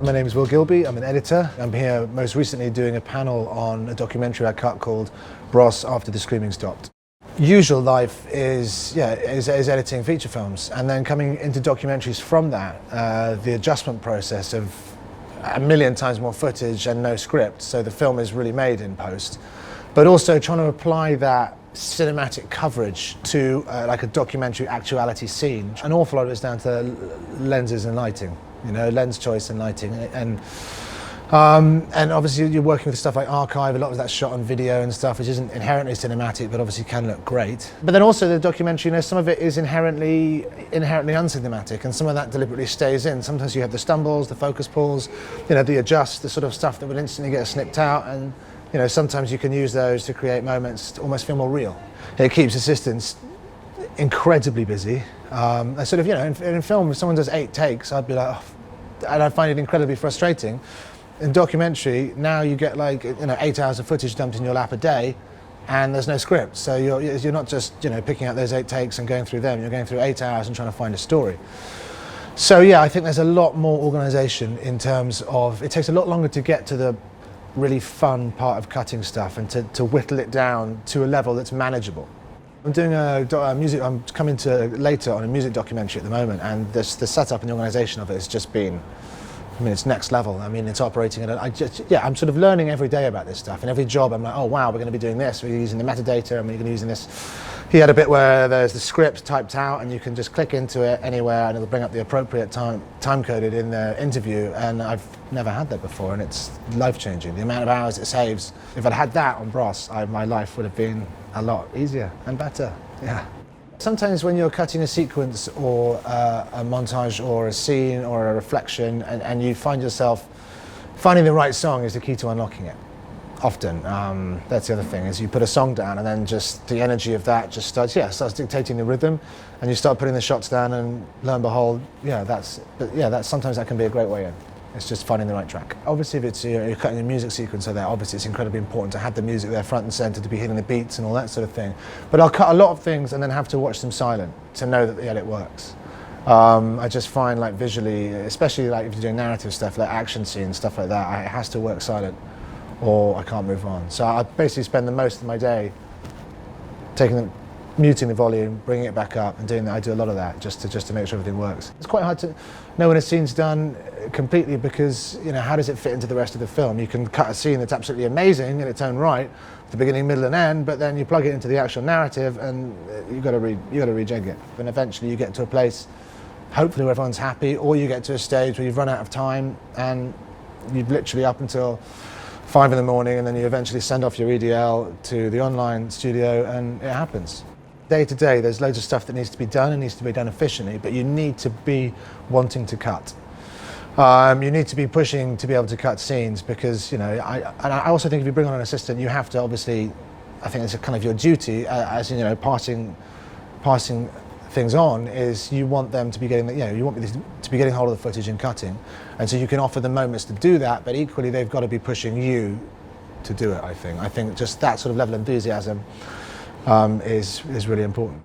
My name is Will Gilbey, I'm an editor. I'm here most recently doing a panel on a documentary I cut called Bros After the Screaming Stopped. Usual life is editing feature films, and then coming into documentaries from that, the adjustment process of a million times more footage and no script, so the film is really made in post, but also trying to apply that cinematic coverage to like a documentary actuality scene. An awful lot of it's down to lenses and lighting, lens choice and lighting, and obviously you're working with stuff like archive. A lot of that's shot on video and stuff, which isn't inherently cinematic, but obviously can look great. But then also the documentary, some of it is inherently uncinematic, and some of that deliberately stays in. Sometimes you have the stumbles, the focus pulls, the adjust, the sort of stuff that would instantly get snipped out, and sometimes you can use those to create moments to almost feel more real. It keeps assistants incredibly busy. In film, if someone does 8 takes, I'd be like, oh, and I find it incredibly frustrating. In documentary, now you get 8 hours of footage dumped in your lap a day, and there's no script. So you're not just picking out those 8 takes and going through them. You're going through 8 hours and trying to find a story. So yeah, I think there's a lot more organisation in terms of, it takes a lot longer to get to the really fun part of cutting stuff and to whittle it down to a level that's manageable. I'm doing I'm coming to later on a music documentary at the moment, and the setup and the organisation of it has just been, it's next level. It's operating at I'm sort of learning every day about this stuff, and every job I'm like, oh wow, we're going to be doing this, we're using the metadata, and we're going to be using this. He had a bit where there's the script typed out and you can just click into it anywhere and it'll bring up the appropriate time coded in the interview, and I've never had that before, and it's life-changing. The amount of hours it saves. If I'd had that on Bros, my life would have been a lot easier and better. Yeah. Sometimes when you're cutting a sequence or a montage or a scene or a reflection, and you find yourself finding the right song is the key to unlocking it. Often, that's the other thing, is you put a song down and then just the energy of that just starts dictating the rhythm, and you start putting the shots down, and lo and behold, sometimes that can be a great way in. It's just finding the right track. Obviously, if it's you're cutting a music sequence like that, obviously it's incredibly important to have the music there front and centre, to be hitting the beats and all that sort of thing. But I'll cut a lot of things and then have to watch them silent to know that the edit works. I just find visually, especially if you're doing narrative stuff, like action scenes, stuff like that, it has to work silent, or I can't move on. So I basically spend the most of my day muting the volume, bringing it back up, and doing that. I do a lot of that just to make sure everything works. It's quite hard to know when a scene's done completely, because how does it fit into the rest of the film? You can cut a scene that's absolutely amazing in its own right, the beginning, middle, and end, but then you plug it into the actual narrative, and you got to rejig it. And eventually, you get to a place, hopefully, where everyone's happy, or you get to a stage where you've run out of time, and you've literally up until 5 in the morning, and then you eventually send off your EDL to the online studio, and it happens. Day to day, there's loads of stuff that needs to be done and needs to be done efficiently, but you need to be wanting to cut. You need to be pushing to be able to cut scenes, because I also think if you bring on an assistant, you have to obviously, I think it's kind of your duty as passing things on, is you want them to be getting you want to be getting hold of the footage and cutting, and so you can offer them moments to do that, but equally they've got to be pushing you to do it. I think just that sort of level of enthusiasm is really important.